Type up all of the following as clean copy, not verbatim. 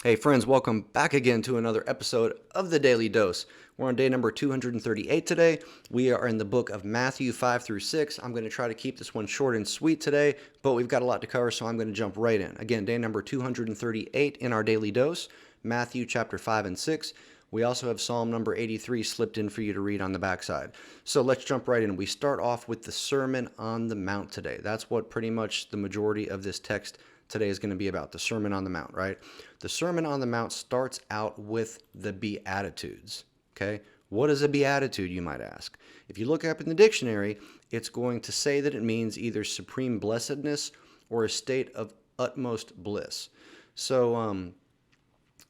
Hey, friends, welcome back again to another episode of the Daily Dose. We're on day number 238 today. We are in the book of Matthew 5 through 6. I'm going to try to keep this one short and sweet today, but we've got a lot to cover, so I'm going to jump right in. Again, day number 238 in our Daily Dose, Matthew chapter 5 and 6. We also have Psalm number 83 slipped in for you to read on the backside. So let's jump right in. We start off with the Sermon on the Mount today. That's what pretty much the majority of this text today is going to be about, the Sermon on the Mount, right? The Sermon on the Mount starts out with the Beatitudes, okay? What is a beatitude, you might ask? If you look up in the dictionary, it's going to say that it means either supreme blessedness or a state of utmost bliss. So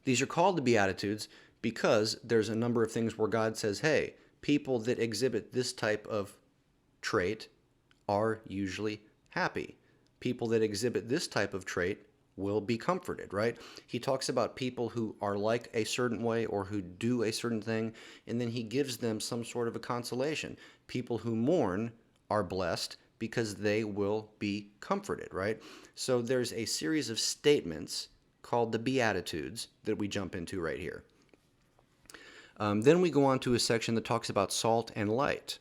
these are called the Beatitudes because there's a number of things where God says, hey, people that exhibit this type of trait are usually happy. People that exhibit this type of trait will be comforted, right? He talks about people who are like a certain way or who do a certain thing, and then he gives them some sort of a consolation. People who mourn are blessed because they will be comforted, right? So there's a series of statements called the Beatitudes that we jump into right here. Then we go on to a section that talks about salt and light.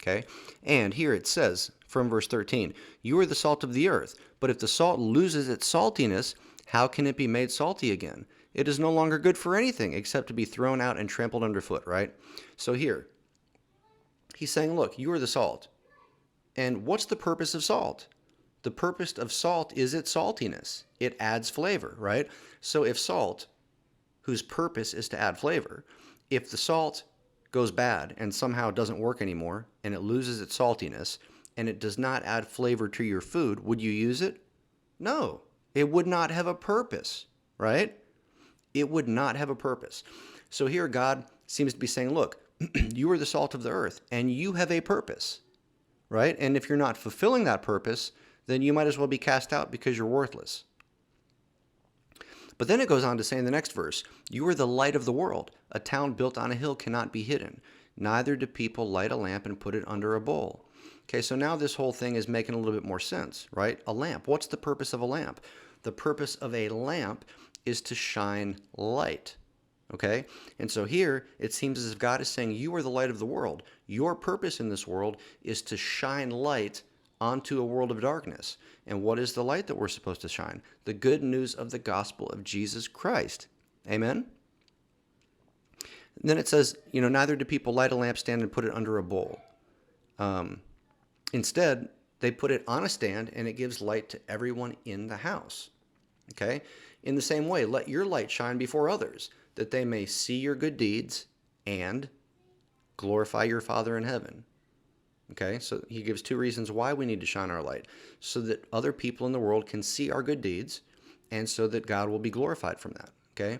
Okay? And here it says from verse 13, you are the salt of the earth, but if the salt loses its saltiness, how can it be made salty again? It is no longer good for anything except to be thrown out and trampled underfoot, right? So here, he's saying, look, you are the salt. And what's the purpose of salt? The purpose of salt is its saltiness. It adds flavor, right? So if salt, whose purpose is to add flavor, if the salt goes bad and somehow doesn't work anymore and it loses its saltiness and it does not add flavor to your food, would you use it? No, it would not have a purpose, right? It would not have a purpose. So here God seems to be saying, look, you are the salt of the earth and you have a purpose, right? And if you're not fulfilling that purpose, then you might as well be cast out because you're worthless. But then it goes on to say in the next verse, you are the light of the world. A town built on a hill cannot be hidden. Neither do people light a lamp and put it under a bowl. Okay, so now this whole thing is making a little bit more sense, right? A lamp. What's the purpose of a lamp? The purpose of a lamp is to shine light. Okay? And so here it seems as if God is saying, you are the light of the world. Your purpose in this world is to shine light onto a world of darkness. And what is the light that we're supposed to shine? The good news of the gospel of Jesus Christ. Amen? And then it says, neither do people light a lampstand and put it under a bowl. Instead, they put it on a stand and it gives light to everyone in the house. Okay? In the same way, let your light shine before others, that they may see your good deeds and glorify your Father in heaven. Okay, so he gives two reasons why we need to shine our light, so that other people in the world can see our good deeds and so that God will be glorified from that. Okay,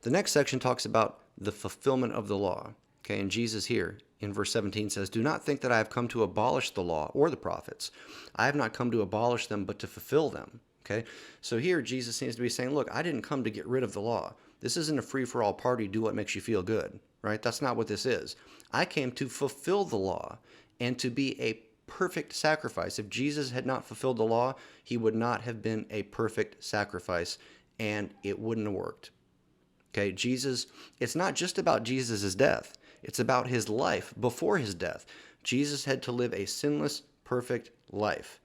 the next section talks about the fulfillment of the law. Okay, and Jesus here in verse 17 says, do not think that I have come to abolish the law or the prophets. I have not come to abolish them, but to fulfill them. Okay, so here Jesus seems to be saying, look, I didn't come to get rid of the law. This isn't a free-for-all party, do what makes you feel good, right? That's not what this is. I came to fulfill the law and to be a perfect sacrifice. If Jesus had not fulfilled the law, he would not have been a perfect sacrifice, and it wouldn't have worked. Okay, Jesus, it's not just about Jesus' death. It's about his life before his death. Jesus had to live a sinless, perfect life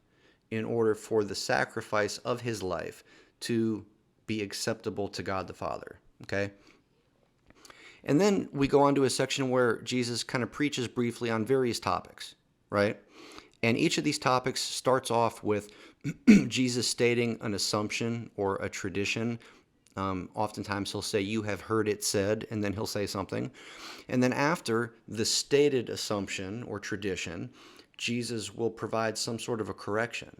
in order for the sacrifice of his life to be acceptable to God the Father. Okay? And then we go on to a section where Jesus kind of preaches briefly on various topics, right? And each of these topics starts off with Jesus stating an assumption or a tradition. Oftentimes he'll say, you have heard it said, and then he'll say something. And then after the stated assumption or tradition, Jesus will provide some sort of a correction.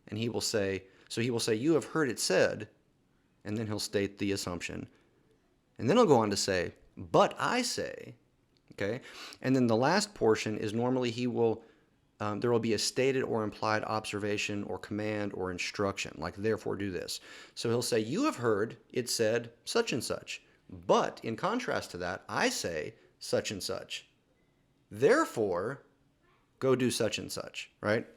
And he will say, you have heard it said, and then he'll state the assumption. And then he'll go on to say, but I say, okay? And then the last portion is normally there will be a stated or implied observation or command or instruction, like therefore do this. So he'll say, you have heard it said such and such, but in contrast to that, I say such and such. Therefore, go do such and such, right?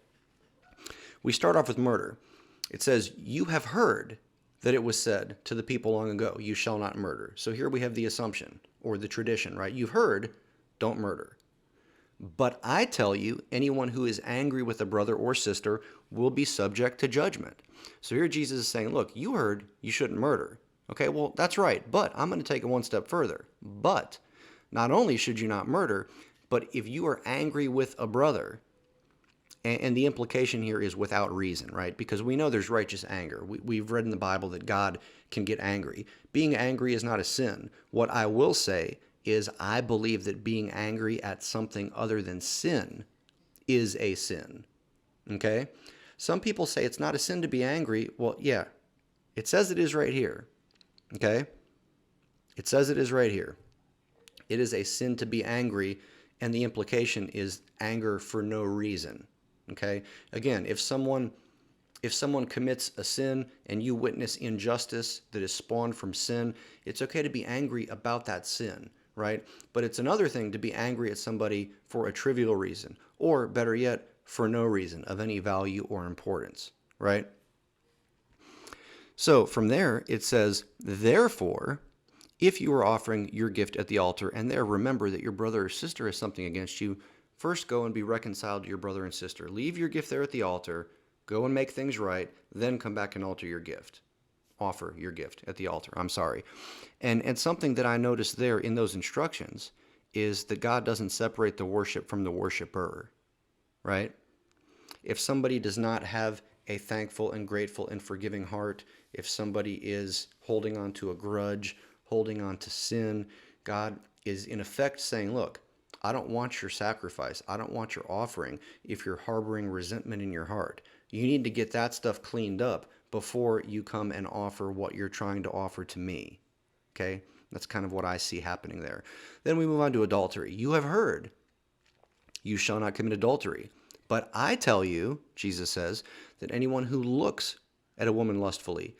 We start off with murder. It says, you have heard that it was said to the people long ago, you shall not murder. So here we have the assumption or the tradition, right? You've heard, don't murder. But I tell you, anyone who is angry with a brother or sister will be subject to judgment. So here Jesus is saying, look, you heard you shouldn't murder. Okay, well, that's right. But I'm going to take it one step further. But not only should you not murder, but if you are angry with a brother, and the implication here is without reason, right? Because we know there's righteous anger. We've read in the Bible that God can get angry. Being angry is not a sin. What I will say is I believe that being angry at something other than sin is a sin, okay? Some people say it's not a sin to be angry. Well, yeah, it says it is right here, okay? It says it is right here. It is a sin to be angry, and the implication is anger for no reason. Okay? Again, if someone commits a sin and you witness injustice that is spawned from sin, it's okay to be angry about that sin, right? But it's another thing to be angry at somebody for a trivial reason, or better yet, for no reason of any value or importance, right? So from there, it says, therefore, if you are offering your gift at the altar and there remember that your brother or sister has something against you, first go and be reconciled to your brother and sister. Leave your gift there at the altar, go and make things right, then come back and offer your gift at the altar. I'm sorry. And something that I noticed there in those instructions is that God doesn't separate the worship from the worshiper, right? If somebody does not have a thankful and grateful and forgiving heart, if somebody is holding on to a grudge, holding on to sin, God is in effect saying, look, I don't want your sacrifice. I don't want your offering if you're harboring resentment in your heart. You need to get that stuff cleaned up before you come and offer what you're trying to offer to me. Okay? That's kind of what I see happening there. Then we move on to adultery. You have heard, you shall not commit adultery. But I tell you, Jesus says, that anyone who looks at a woman lustfully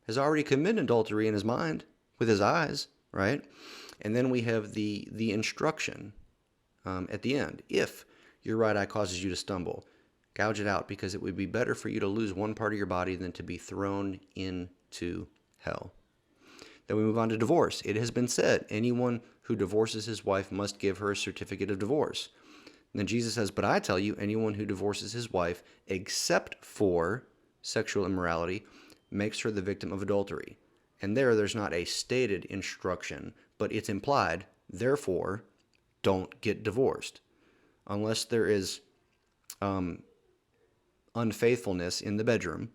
has already committed adultery in his mind with his eyes, right? And then we have the instruction at the end. If your right eye causes you to stumble, gouge it out, because it would be better for you to lose one part of your body than to be thrown into hell. Then we move on to divorce. It has been said, anyone who divorces his wife must give her a certificate of divorce. And then Jesus says, but I tell you, anyone who divorces his wife except for sexual immorality makes her the victim of adultery. And there's not a stated instruction, but it's implied, therefore, don't get divorced. Unless there is unfaithfulness in the bedroom,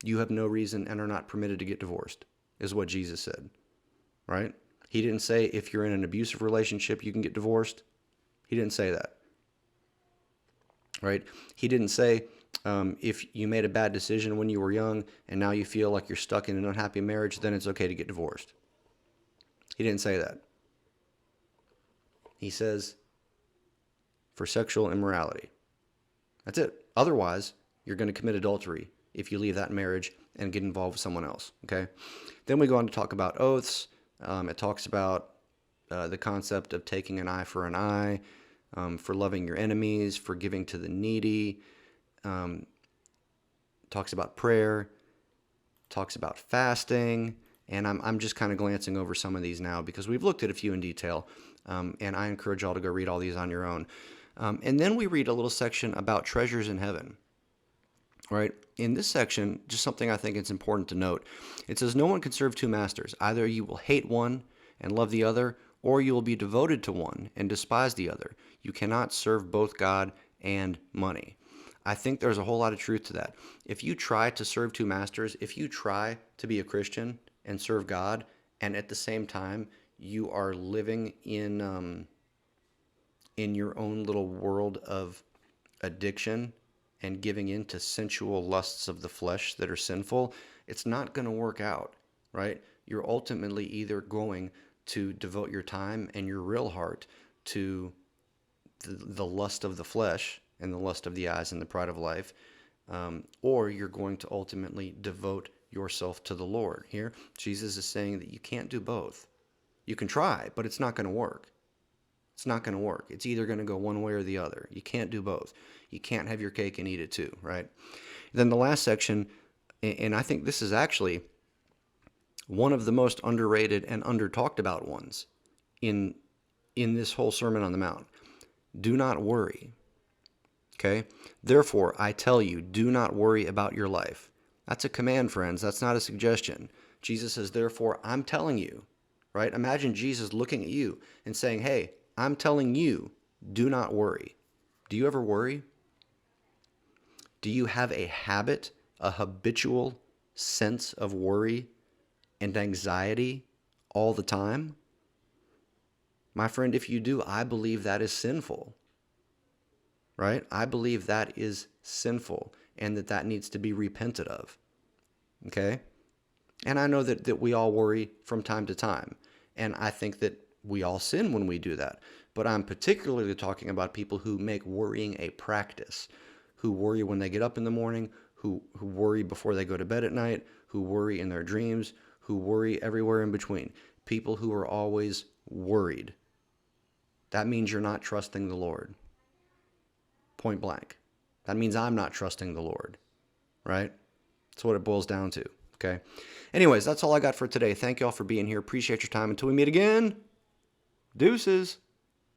you have no reason and are not permitted to get divorced, is what Jesus said, right? He didn't say if you're in an abusive relationship, you can get divorced. He didn't say that, right? He didn't say if you made a bad decision when you were young and now you feel like you're stuck in an unhappy marriage, then it's okay to get divorced. He didn't say that. He says for sexual immorality. That's it. Otherwise, you're going to commit adultery if you leave that marriage and get involved with someone else, okay? Then we go on to talk about oaths. It talks about the concept of taking an eye for an eye, for loving your enemies, for giving to the needy. Talks about prayer, talks about fasting, and I'm just kind of glancing over some of these now because we've looked at a few in detail, and I encourage y'all to go read all these on your own. And then we read a little section about treasures in heaven. Right? In this section, just something I think it's important to note. It says, no one can serve two masters. Either you will hate one and love the other, or you will be devoted to one and despise the other. You cannot serve both God and money. I think there's a whole lot of truth to that. If you try to serve two masters, if you try to be a Christian and serve God, and at the same time you are living in your own little world of addiction and giving in to sensual lusts of the flesh that are sinful, it's not going to work out, right? You're ultimately either going to devote your time and your real heart to the lust of the flesh and the lust of the eyes and the pride of life, or you're going to ultimately devote yourself to the Lord. Here, Jesus is saying that you can't do both. You can try, but it's not going to work. It's not going to work. It's either going to go one way or the other. You can't do both. You can't have your cake and eat it too, right? Then the last section And I think this is actually one of the most underrated and under talked about ones in this whole Sermon on the Mount. Do not worry. Okay? Therefore, I tell you, do not worry about your life. That's a command, friends. That's not a suggestion. Jesus says, therefore, I'm telling you, right? Imagine Jesus looking at you and saying, hey, I'm telling you, do not worry. Do you ever worry? Do you have a habit, a habitual sense of worry and anxiety all the time? My friend, if you do, I believe that is sinful, right? I believe that is sinful and that needs to be repented of, okay? And I know that we all worry from time to time, and I think that we all sin when we do that. But I'm particularly talking about people who make worrying a practice, who worry when they get up in the morning, who worry before they go to bed at night, who worry in their dreams, who worry everywhere in between. People who are always worried. That means you're not trusting the Lord. Point blank. That means I'm not trusting the Lord, right? That's what it boils down to, okay? Anyways, that's all I got for today. Thank you all for being here. Appreciate your time. Until we meet again, deuces.